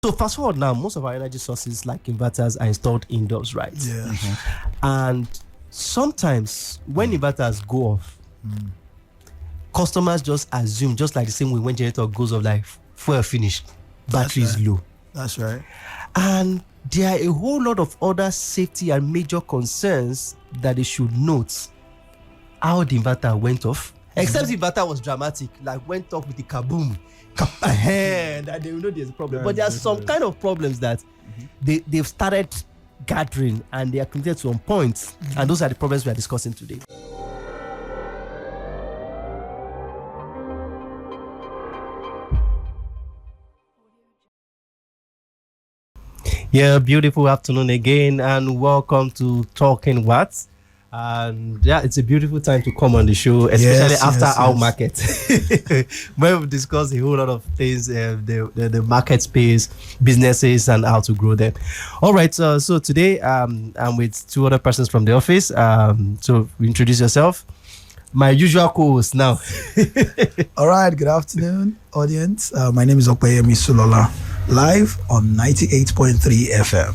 So fast forward now, most of our energy sources like inverters are installed indoors, right? Yeah. And sometimes when inverters go off, customers just assume, just like the same way when generator goes off, like fuel finished, battery is low. That's right. And there are a whole lot of other safety and major concerns that they should note how the inverter went off. Except the inverter was dramatic, like went off with the kaboom, and they will know there's a problem. But there are some kind of problems that they've started gathering and they are committed to on point. And those are the problems we are discussing today. Yeah, beautiful afternoon again, and welcome to Talking Watts. And yeah, it's a beautiful time to come on the show, especially after our market, where we've discussed a whole lot of things, the market space, businesses, and how to grow them. All right, so today I'm with two other persons from the office. So introduce yourself. My usual co-host now. All right, good afternoon, audience. My name is Okpeyemi Sulola, live on 98.3 FM.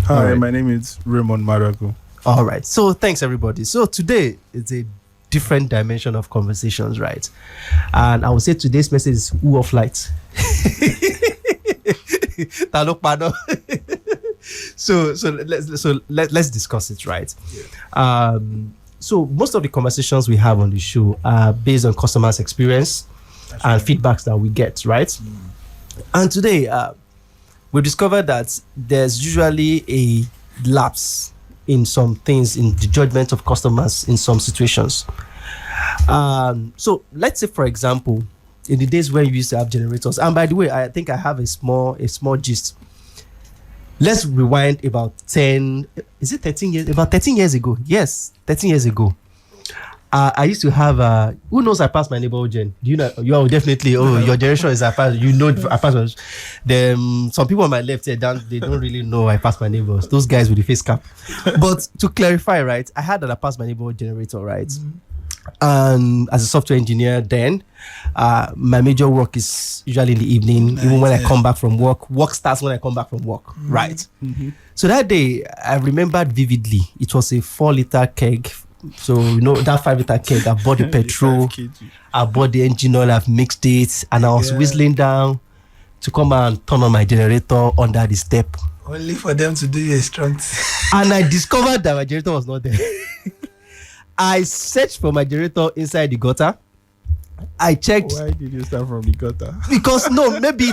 Hi, right. My name is Raymond Marago. All right, so thanks everybody. So today it's a different dimension of conversations, right? And I would say today's message is who of light. So let's discuss it, right? Yeah. So most of the conversations we have on the show are based on customers' experience and feedbacks that we get, right? And today we discovered that there's usually a lapse in some things in the judgment of customers in some situations. So let's say, for example, in the days when you used to have generators, and by the way, I think I have a small gist. Let's rewind about 13 years, about 13 years ago. Yes, 13 years ago. I used to have who knows I passed my neighborhood gen? Do you know? You are definitely, your generation is I passed. You know I passed. Some people on my left here they don't really know I passed my neighbors. Those guys with the face cap. But to clarify, right, I had that I passed my neighborhood generator, right? And as a software engineer then, my major work is usually in the evening. Even when I come back from work starts when I come back from work, right? So that day I remembered vividly. It was a 4-liter keg. So you know that 5-liter keg, I bought the petrol, I bought the engine oil, I've mixed it, and I was whistling down to come and turn on my generator under the step. Only for them to do you a strong And I discovered that my generator was not there. I searched for my generator inside the gutter. I checked. Why did you start from the gutter? Because maybe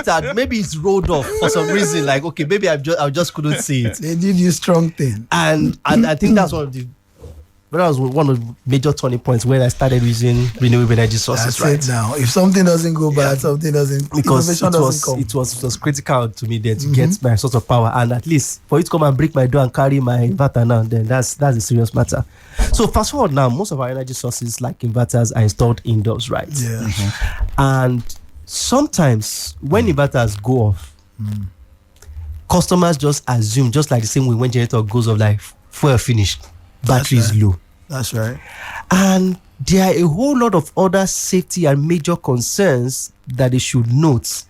it's rolled off for some reason. Like, okay, maybe I just couldn't see it. They did you strong thing. And I think that was one of the major turning points where I started using renewable energy sources. That's it now. If something doesn't go bad, something doesn't. Because it was critical to me then to get my source of power, and at least for it to come and break my door and carry my inverter now, then that's a serious matter. So fast forward now, most of our energy sources like inverters are installed indoors, right? Yeah. And sometimes when inverters go off, customers just assume, just like the same way when generator goes off, like fuel finished, battery is low. That's right. And there are a whole lot of other safety and major concerns that they should note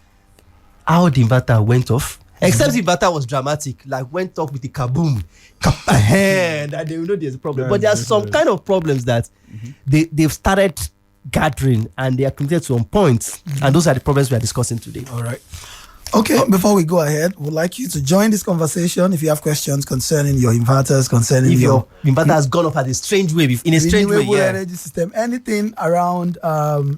how the inverter went off. Except the inverter was dramatic, like went off with the kaboom, and they will know there's a problem. But there are some kind of problems that they've started gathering and they are committed to on point. And those are the problems we are discussing today. All right. Okay, before we go ahead, we'd like you to join this conversation if you have questions concerning your inverters, concerning if your inverter has gone off at a strange way, in a strange way, renewable energy system, anything around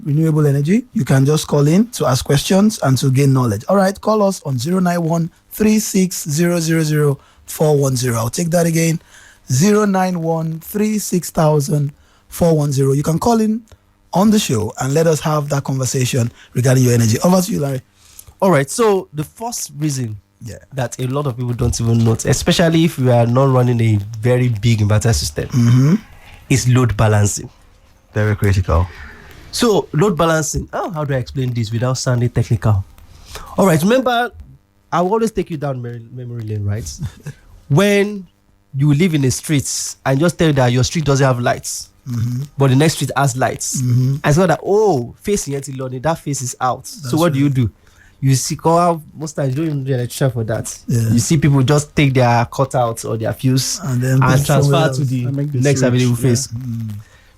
renewable energy, you can just call in to ask questions and to gain knowledge. All right, call us on 091-36000-410. I'll take that again, 091-36000-410. You can call in on the show and let us have that conversation regarding your energy. Over to you, Larry. All right, so the first reason that a lot of people don't even note, especially if we are not running a very big inverter system, is load balancing. Very critical. So load balancing, how do I explain this without sounding technical? All right, remember, I will always take you down memory lane, right? When you live in a street and just tell you that your street doesn't have lights, but the next street has lights. And so that, facing it, that face is out. So what do? You see, most times you don't even need an electrician for that. Yeah. You see people just take their cutouts or their fuse And then and put it somewhere transfer to else. the And make the next switch, available yeah. phase.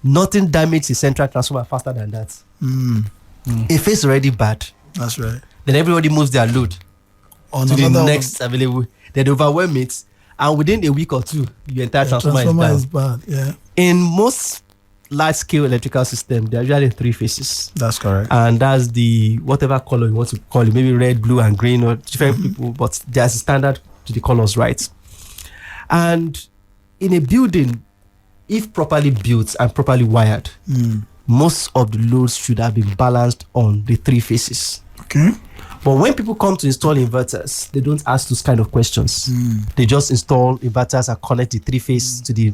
Nothing damages the central transformer faster than that. If it's already bad, That's right. then everybody moves their load On to the another next available. Then they overwhelm it, and within a week or two, your entire transformer is down. bad. Yeah, In most large-scale electrical systems, there are usually 3 phases. that's correct. And that's the whatever color you want to call it, maybe red, blue, and green, or different people, but there's a standard to the colors, right? And in a building, if properly built and properly wired, most of the loads should have been balanced on the 3 phases. Okay. But when people come to install inverters, they don't ask those kind of questions. They just install inverters and connect the 3-phase to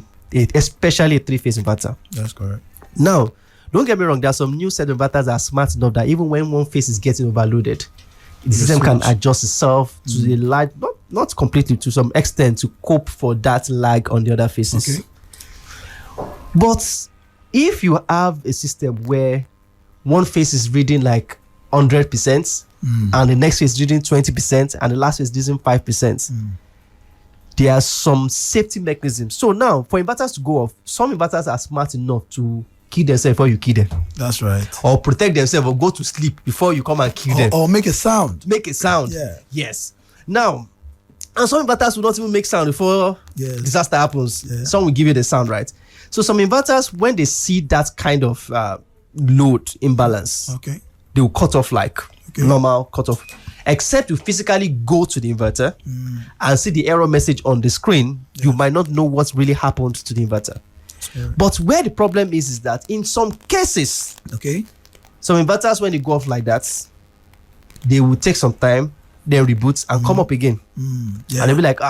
especially a 3-phase inverter. That's correct. Now, don't get me wrong, there are some new set of inverters that are smart enough that even when one phase is getting overloaded, the system can adjust itself to the lag, not completely, to some extent, to cope for that lag on the other phases. Okay. But if you have a system where one phase is reading like 100% and the next phase is reading 20% and the last phase is reading 5%, there are some safety mechanisms. So now, for inverters to go off, some inverters are smart enough to kill themselves before you kill them, That's right. or protect themselves, or go to sleep before you come and kill them. Or make a sound. Make a sound. Yeah. Yes. Now, and some inverters will not even make sound before Yes. disaster happens. Yeah. Some will give you the sound, right? So some inverters, when they see that kind of load imbalance, Okay. they will cut off like normal cut off. Except you physically go to the inverter and see the error message on the screen, you might not know what's really happened to the inverter. But where the problem is that in some cases, Okay. some inverters, when they go off like that, they will take some time, then reboot and come up again. Yeah. And they'll be like,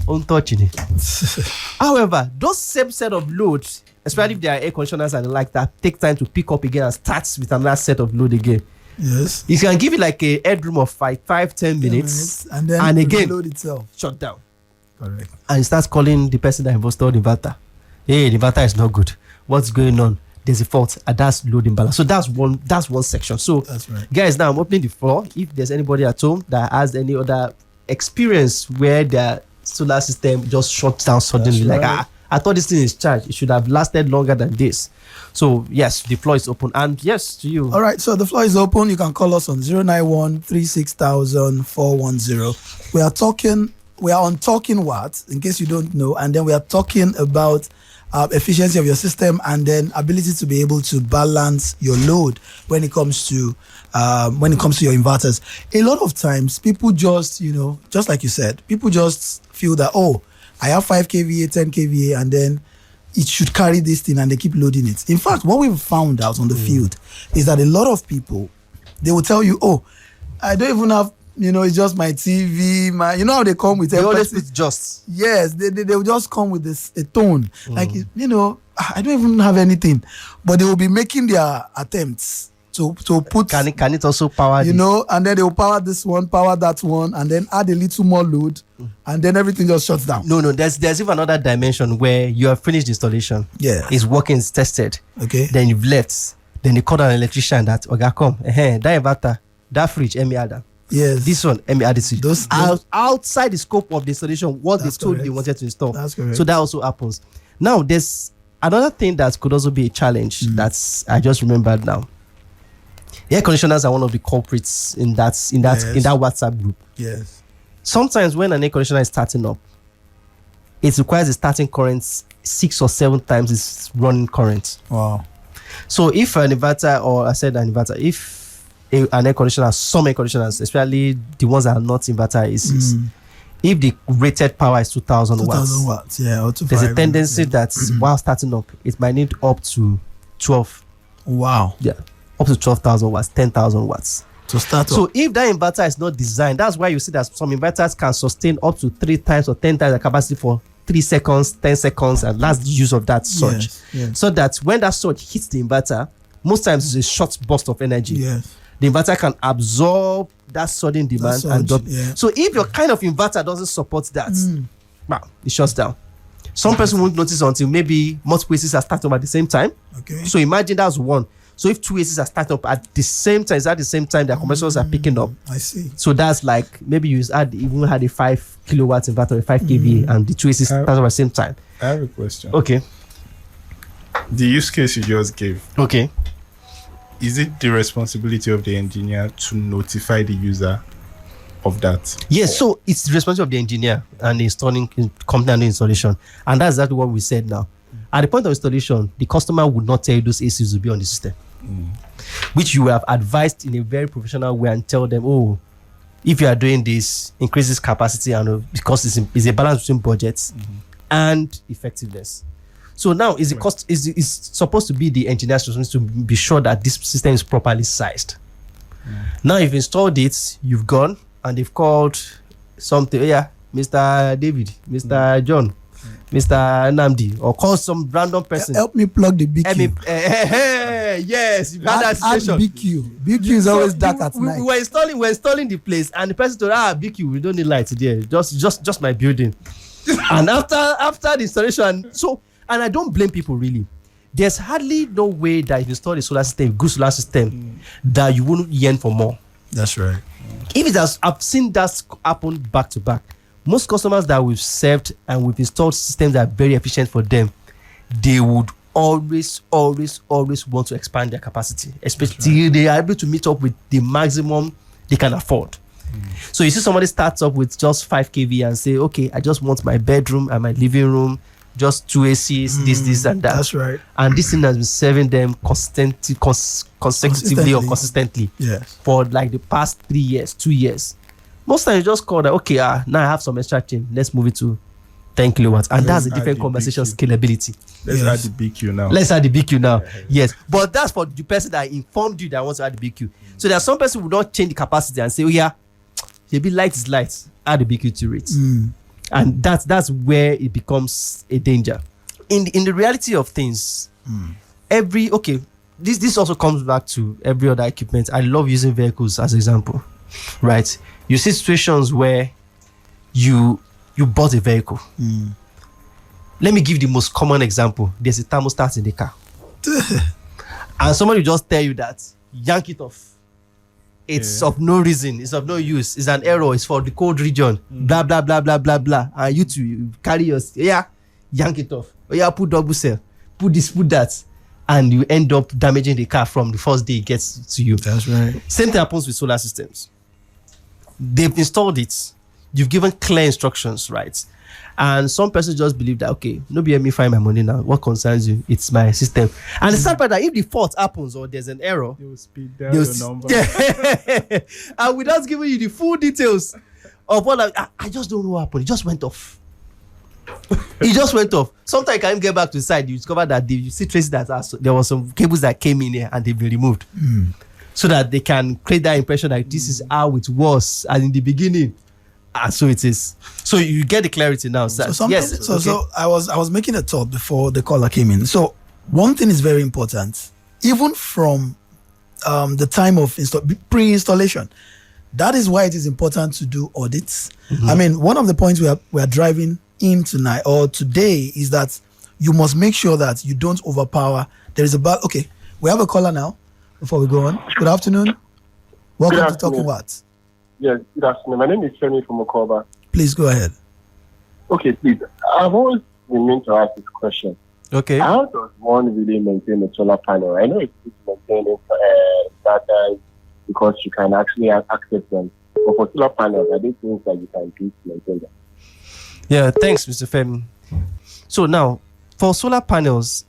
untouching it. However, those same set of loads, especially if they are air conditioners and like that, take time to pick up again and start with another set of load again. Yes. You can give it like a headroom of 5-10 minutes, And then and again load itself. shut down. Correct. And you start calling the person that installed the inverter. Hey, the inverter is not good. What's going on? There's a fault, and that's load imbalance. So that's one section. So That's right. guys, now I'm opening the floor. If there's anybody at home that has any other experience where their solar system just shuts down suddenly, That's like right. I thought this thing is charged, it should have lasted longer than this. So yes, the floor is open, and yes, to you. All right, so the floor is open. You can call us on 091-36000-410. We are on talking what, in case you don't know, and then we are talking about efficiency of your system and then ability to be able to balance your load when it comes to your inverters. A lot of times, people just like you said, people just feel that, oh, I have 5 kVA, 10 kVA, and then it should carry this thing, and they keep loading it. In fact, what we've found out on the field is that a lot of people, they will tell you, oh, I don't even have, it's just my TV, how they come with They always emphasis. put just. Yes, they will just come with a tone. Like, I don't even have anything. But they will be making their attempts to put, Can it also power this? and then they will power this one, power that one, and then add a little more load, and then everything just shuts down. No, there's even another dimension where you have finished the installation. Yeah. It's working, it's tested. Okay. Then you've left. Then they call an electrician that, okay, come, that inverter, that fridge, let me add that. Yes. This one, let me add it to you. Those- outside the scope of the installation, what they That's told correct. they wanted to install. That's correct. So that also happens. Now, there's another thing that could also be a challenge that's I just remembered now. Air conditioners are one of the culprits in that WhatsApp group. Yes. Sometimes when an air conditioner is starting up, it requires a starting current 6 or 7 times its running current. Wow. So if an inverter, if an air conditioner, some air conditioners, especially the ones that are not inverter ACs, if the rated power is 2000 watts, 2,000 watts. Yeah. Or there's a 2,500, tendency yeah. that while starting up, it might need up to 12. Wow. Yeah. Up to 12,000 watts, 10,000 watts. To start So up. if that inverter is not designed, that's why you see that some inverters can sustain up to 3 times or 10 times the capacity for 3 seconds, 10 seconds, and that's the use of that surge. Yes. So that when that surge hits the inverter, most times it's a short burst of energy. Yes. The inverter can absorb that sudden demand surge, and drop. yeah. So if your kind of inverter doesn't support that, it shuts down. Some person won't notice until maybe multiple ACs are starting up at the same time. Okay. So imagine that's one. So if two ACs are starting up at the same time, it's at the same time the compressors are picking up. I see. So that's like maybe you even had a 5 kilowatt inverter, a 5 kVA, and the two ACs start up at the same time. I have a question. Okay. The use case you just gave, Okay. is it the responsibility of the engineer to notify the user of that? Yes, so it's the responsibility of the engineer and the installing company and the installation. And that's exactly what we said now. At the point of installation, the customer would not tell you those ACs will be on the system, which you have advised in a very professional way and tell them, oh, if you are doing this, increase this capacity, and because it's a balance between budgets and effectiveness. So now is supposed to be the engineer's responsibility to be sure that this system is properly sized. Now you've installed it, you've gone, and they've called something, Mr. David, Mr. John, Mr. Namdi, or call some random person. Help me plug the BQ. Yes, you've had that situation. BQ. BQ is always dark at night. We're installing the place, and the person told, BQ, we don't need lights there. Just my building. And after the installation, and I don't blame people really. There's hardly no way that if you install a solar system, a good solar system, that you wouldn't yearn for more. That's right. If it has, I've seen that happen back to back. Most customers that we've served and we've installed systems that are very efficient for them, they would always want to expand their capacity, especially they are able to meet up with the maximum they can afford. So you see somebody starts up with just 5 kV and say, okay, I just want my bedroom and my living room, just 2 ACs, this and that. That's right. And this thing has been serving them consecutively or consistently for like the past 3 years, 2 years. Most times you just call that, okay, now I have some extra chain, let's move it to 10 kilowatts. And that's a different conversation, scalability. Let's add the BQ now. Let's add the BQ now. Yes. But that's for the person that informed you that wants to add the BQ. So there are some person who will not change the capacity and say, maybe light is light, add the BQ to it. And that's where it becomes a danger. In the reality of things, this also comes back to every other equipment. I love using vehicles as an example, right? You see situations where you bought a vehicle. Let me give the most common example. There's a thermostat in the car. And somebody will just tell you that, yank it off. It's of no reason. It's of no use. It's an error. It's for the cold region. Blah, blah, blah, blah, blah, blah. And you carry your... yank it off. Put double cell. Put this, put that. And you end up damaging the car from the first day it gets to you. That's right. Same thing happens with solar systems. They've installed it. You've given clear instructions, right? And some person just believe that, okay, nobody let me find my money now. What concerns you? It's my system. And the sad part that if the fault happens or there's an error, They will speed down the number. and without giving you the full details of what I just don't know what happened. It just went off. It just went off. Sometimes you can get back to the side, you discover that you see traces that there were some cables that came in here and they've been removed. So that they can create that impression that this is how it was and in the beginning. And so it is. So you get the clarity now. So I was making a thought before the caller came in. So one thing is very important, even from the time of pre-installation. That is why it is important to do audits. I mean, one of the points we are driving in tonight or today is that you must make sure that you don't overpower. There is okay, we have a caller now before we go on. Good afternoon. Welcome to Talking What? Yes, good afternoon. My name is Femi from Okoba. Please go ahead. Okay, please. I've always been meaning to ask this question. Okay. How does one really maintain a solar panel? I know it's good to maintain data because you can actually access them. But for solar panels, are there things that you can do to maintain them? Yeah, thanks, Mr. Femi. So now, for solar panels,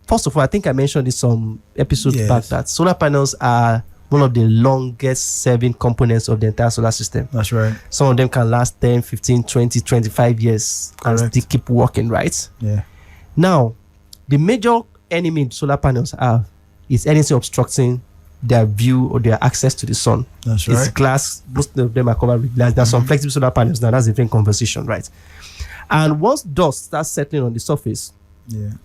first of all, I think I mentioned this some episodes back that solar panels are one of the longest serving components of the entire solar system. That's right. Some of them can last 10, 15, 20, 25 years and still keep working, right? Yeah. Now, the major enemy solar panels have is anything obstructing their view or their access to the sun. That's right. It's glass. Most of them are covered with glass. There's some flexible solar panels now. That's a different conversation, right? And once dust starts settling on the surface,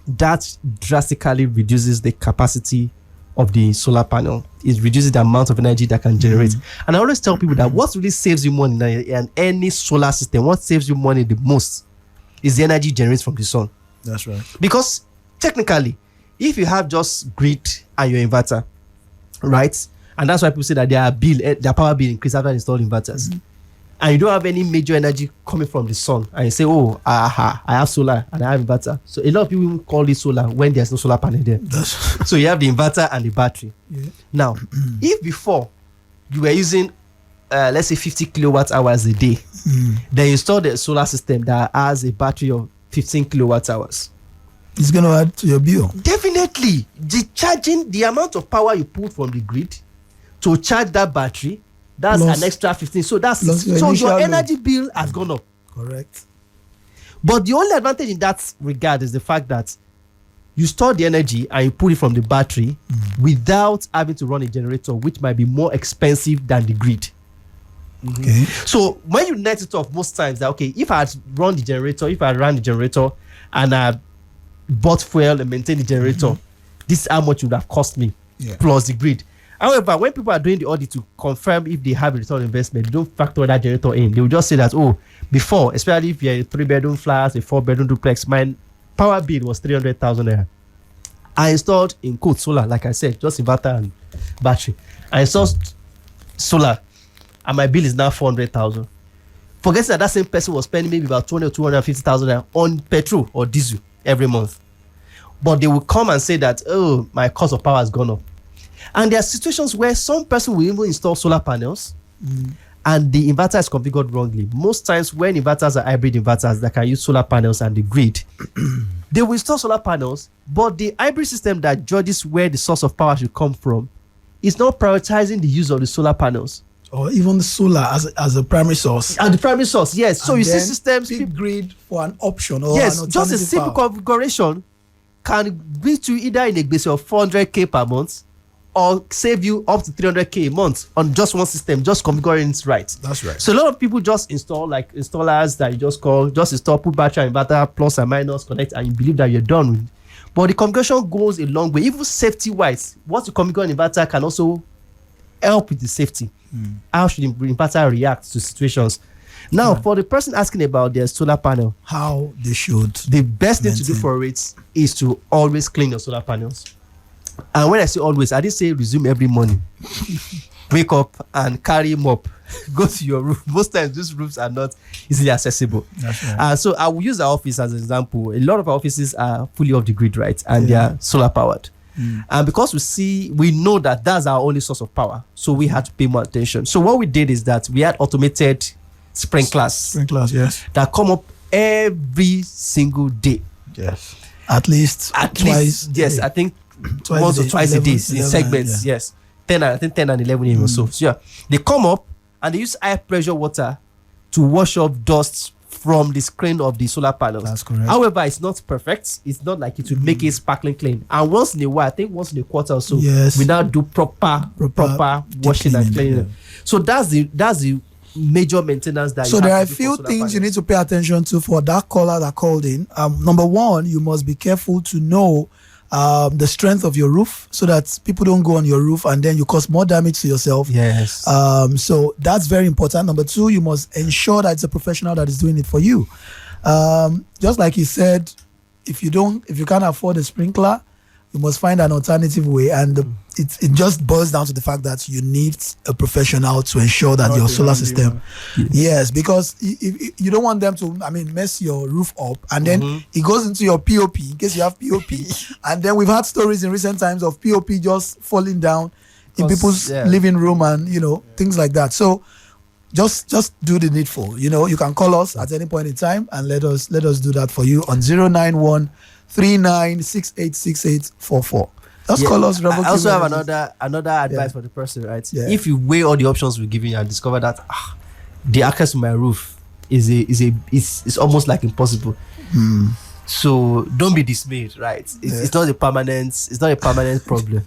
that drastically reduces the capacity of the solar panel. It reduces the amount of energy that can generate. And I always tell people that what really saves you money in any solar system, what saves you money the most is the energy generated from the sun. That's right. Because technically, if you have just grid and your inverter, right? And that's why people say that their power bill increase after installing inverters. And you don't have any major energy coming from the sun, and you say, oh, I have solar and I have inverter. So a lot of people call it solar when there's no solar panel there. So you have the inverter and the battery. Now, if before you were using let's say 50 kilowatt hours a day, then you install the solar system that has a battery of 15 kilowatt hours, it's going to add to your bill. Definitely. The amount of power you put from the grid to charge that battery, that's Plus- an extra 15. So your your energy bill has gone up. Correct. But the only advantage in that regard is the fact that you store the energy and you put it from the battery without having to run a generator, which might be more expensive than the grid. Okay. So when you net it off, most times that, okay, if I had ran the generator and I bought fuel and maintained the generator, this is how much it would have cost me, plus the grid. However, when people are doing the audit to confirm if they have a return on investment, they don't factor that generator in. They will just say that, oh, before, especially if you're a 3-bedroom flat, a 4-bedroom duplex, my power bill was 300,000 naira. I installed in quote solar, like I said, just inverter and battery. I installed solar, and my bill is now 400,000. Forget that same person was spending maybe about 20 or 250,000 naira on petrol or diesel every month. But they will come and say that, oh, my cost of power has gone up. And there are situations where some person will even install solar panels and the inverter is configured wrongly. Most times when inverters are hybrid inverters that can use solar panels and the grid, they will install solar panels, but the hybrid system that judges where the source of power should come from is not prioritizing the use of the solar panels. Or even the solar as a primary source. And the primary source, yes. So you see systems... Big grid for an option or yes, an just a simple power. configuration can be to either in a base of 400k per month or save you up to 300k a month on just one system, just configuring it right. That's right. So a lot of people just install like installers that you just install, put battery and inverter, plus and minus, connect, and you believe that you're done with. But the configuration goes a long way. Even safety-wise, what you configure an inverter can also help with the safety. How should the inverter react to situations? Now, for the person asking about their solar panel, how they should. the best thing to do for it is to always clean your solar panels. And when I say always, I didn't say resume every morning. Wake up and carry mop, go to your room. Most times these rooms are not easily accessible. That's right. So I will use our office as an example. A lot of our offices are fully off the grid, right? And they are solar powered. And because we know that that's our only source of power, so we had to pay more attention. So what we did is that we had automated sprinklers Yes. that come up every single day. Yes. At least twice. Yes, I think once or twice a day in segments. Yes, 10 and 11 a.m. or so. So yeah, they come up and they use high pressure water to wash off dust from the screen of the solar panels. That's correct. However, it's not perfect. It's not like it will make it sparkling clean. And once in a while, I think once in a quarter or so, Yes. we now do proper washing and cleaning. Yeah. So that's the major maintenance that. So you there have are a to do for few solar things you panels. need to pay attention to for that caller that called in. Number one, you must be careful to know the strength of your roof so that people don't go on your roof and then you cause more damage to yourself. Yes. So that's very important. Number two, you must ensure that it's a professional that is doing it for you. Just like he said, if you can't afford a sprinkler, you must find an alternative way. And it just boils down to the fact that you need a professional to ensure that your solar system. Yes, because you don't want them to, mess your roof up and then it goes into your POP in case you have POP. And then we've had stories in recent times of POP just falling down in people's living room and, things like that. So just do the needful. You can call us at any point in time and let us do that for you on 091 39686844. Just call us. I also have another advice for the person, right? Yeah. If you weigh all the options we're giving you and discover that the access to my roof is almost like impossible. So don't be dismayed, right? It's not a permanent problem.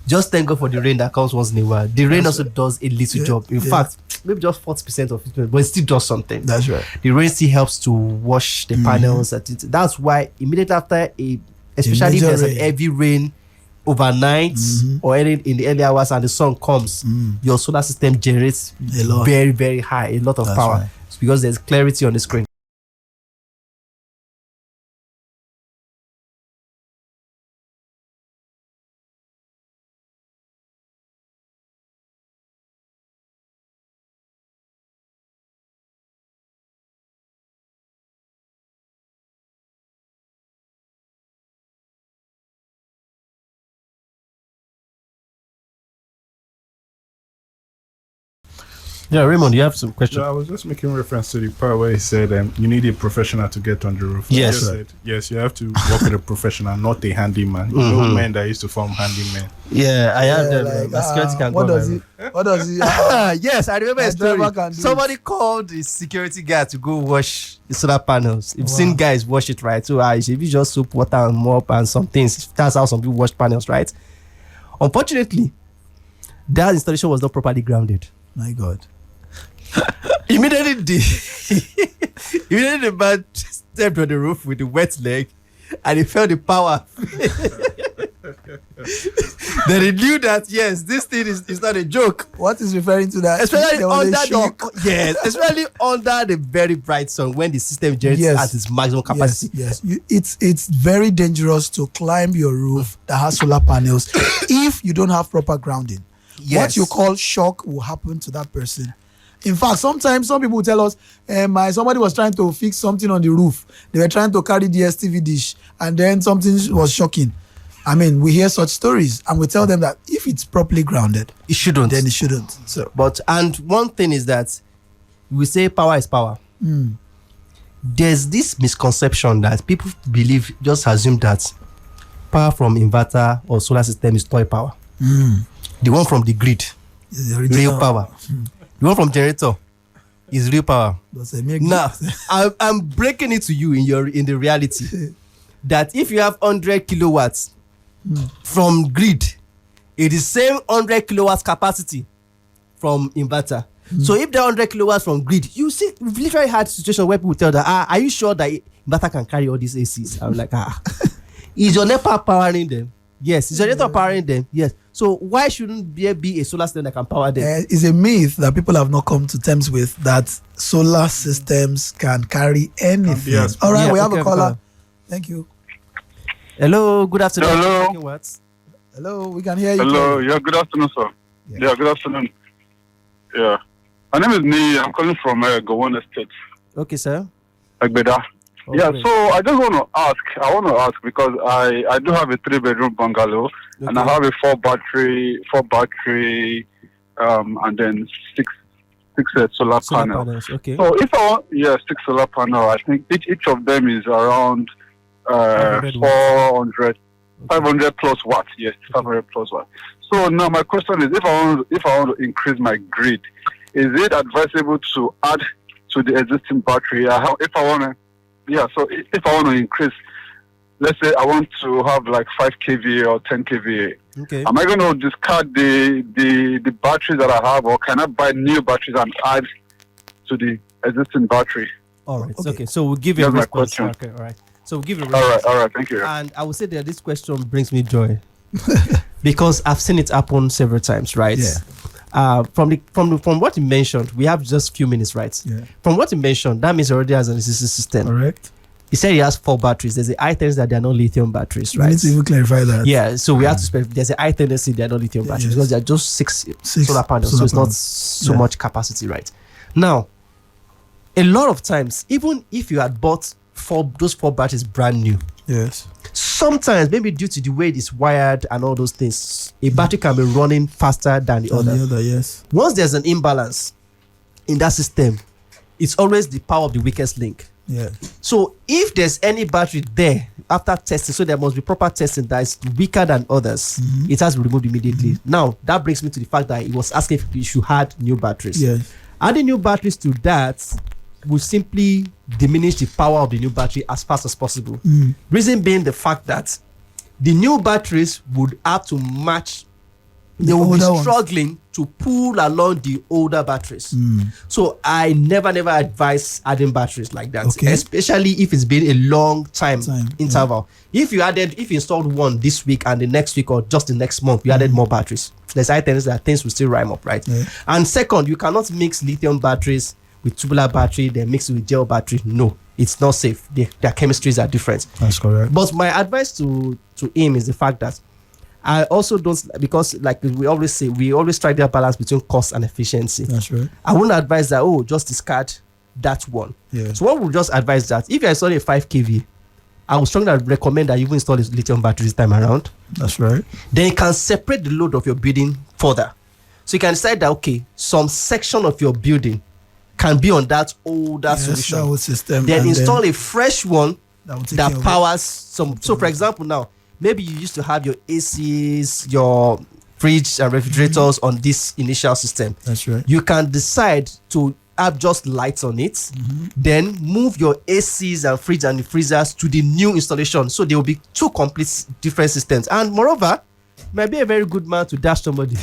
Just thank God for the rain that comes once in a while. The rain also does a little job. In fact, maybe just 40% of it, but it still does something. That's right. The rain still helps to wash the panels. That's why immediately after especially if there's an heavy rain overnight or in the early hours and the sun comes, your solar system generates very, very high, a lot of power. Right. It's because there's clarity on the screen. Yeah, Raymond, you have some questions. No, I was just making reference to the part where he said you need a professional to get on the roof. Yes. He said, yes, you have to work with a professional, not a handyman. You know men that used to form handymen. Yeah, I have them. like, My security can what go on does my he? roof. What does he? Yes, I remember a My driver story. can do Somebody called the security guy to go wash the solar panels. You've seen guys wash it, right? So if you just soap, water, and mop and some things, that's how some people wash panels, right? Unfortunately, that installation was not properly grounded. My God. Immediately the man stepped on the roof with the wet leg and he felt the power. Then he knew that yes, this thing is not a joke. What is referring to that? Especially There was a shock. especially under the very bright sun when the system generates at its maximum capacity. Yes. It's very dangerous to climb your roof that has solar panels if you don't have proper grounding. Yes. What you call shock will happen to that person. In fact, sometimes some people tell us, somebody was trying to fix something on the roof. They were trying to carry the STV dish, and then something was shocking. I mean, we hear such stories, and we tell them that if it's properly grounded, It shouldn't. then it shouldn't. So, and one thing is that we say power is power. There's this misconception that people believe, just assume that power from inverter or solar system is toy power. The one from the grid, It's the original. real power. The one from generator is real power. That's a make- Now, I'm breaking it to you in the reality that if you have 100 kilowatts from grid, it is same 100 kilowatts capacity from inverter. So if there are 100 kilowatts from grid, you see, we've literally had situation where people tell that, are you sure that inverter can carry all these ACs? I'm like, is your NEPA powering them? Yes. Is your generator powering them? Yes. So why shouldn't there be a solar system that can power them? It's a myth that people have not come to terms with, that solar systems can carry anything. Yes. All right, Yeah, we have okay, a caller. okay. Thank you. Hello, good afternoon. Hello. Talking what? Hello, we can hear you. Hello, yeah, good afternoon, sir. Yeah, good afternoon. Yeah. My name is Ni. I'm calling from Gowon Estate, Okay, sir. Agbeda. Okay. Yeah, so I just want to ask because I do have a 3-bedroom bungalow and I Okay. have a 4 battery, and then six solar Solar panels. panels. Okay. So if I want, 6 solar panel, I think each of them is around 500 watts. 400, 500 plus watts. Yes, 500 plus watts. So now my question is, if I want to increase my grid, is it advisable to add to the existing battery? If I want to increase, let's say I want to have like 5 kVA or 10 kVA. Okay. Am I going to discard the batteries that I have, or can I buy new batteries and add to the existing battery? All right. Okay. Okay. So we'll give you a That's my response. question. Okay. All right. So we'll give you a response. All right, thank you. And I would say that this question brings me joy because I've seen it happen several times, right? Yeah. From what you mentioned, we have just few minutes, right? Yeah. From what you mentioned, that means already has an existing system. Correct. He said he has 4 batteries. There's the items that they are not lithium batteries, We right? need to even clarify that. Yeah, so we have to spend. There's a high tendency they are not lithium batteries Yes. because they are just six solar panels, solar so it's not panels. so Yeah. much capacity, right? Now, a lot of times, even if you had bought those 4 batteries brand new, Yes. sometimes maybe due to the way it is wired and all those things, a battery can be running faster than the And other. the other, yes. Once there's an imbalance in that system, it's always the power of the weakest link. Yeah. So if there's any battery there after testing, so there must be proper testing that is weaker than others, it has to be removed immediately. Now that brings me to the fact that he was asking if you should add new batteries. Yes. Adding new batteries to that will simply diminish the power of the new battery as fast as possible. Reason being the fact that the new batteries would have to match, they will be older ones. struggling to pull along the older batteries. So I never advise adding batteries like that, Okay. especially if it's been a long time Time, interval. If you installed one this week and the next week or just the next month, you added more batteries, there's items that things will still rhyme up, right? Yeah. And second, you cannot mix lithium batteries with tubular battery, then mix it with gel battery. No, it's not safe. Their chemistries are different. That's correct. But my advice to him is the fact that I also don't, because like we always say, we always try the balance between cost and efficiency. That's right. I wouldn't advise that, just discard that one. Yeah. So what would just advise that if you're installing a 5 kV, I would strongly recommend that you even install a lithium battery this time around. That's right. Then you can separate the load of your building further. So you can decide that, okay, some section of your building can be on that older Yes, solution. that old system. Then and install a fresh one will take that care of powers some. So, for example, now maybe you used to have your ACs, your fridge and refrigerators on this initial system. That's right. You can decide to have just lights on it, then move your ACs and fridge and freezers to the new installation. So there will be two complete different systems. And moreover, might be a very good man to dash somebody.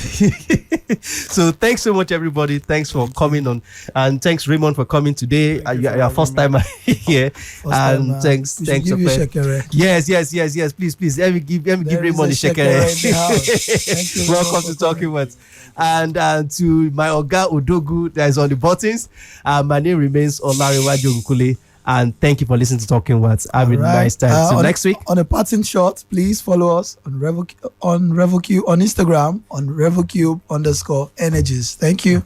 So thanks so much, everybody. Thanks for coming on, and thanks Raymond for coming today. You're first timer here, and thanks. Give you shekere. Yes. Please. Let me give Raymond a shekere. Thank you. Welcome to Talking Words. And to my Oga Odogu that is on the buttons. My name remains Olariwaju Nkule. And thank you for listening to Talking Words. Have a nice time. Till next week. On a parting shot, please follow us on RevoQ on Instagram on RevoQ_energies. Thank you.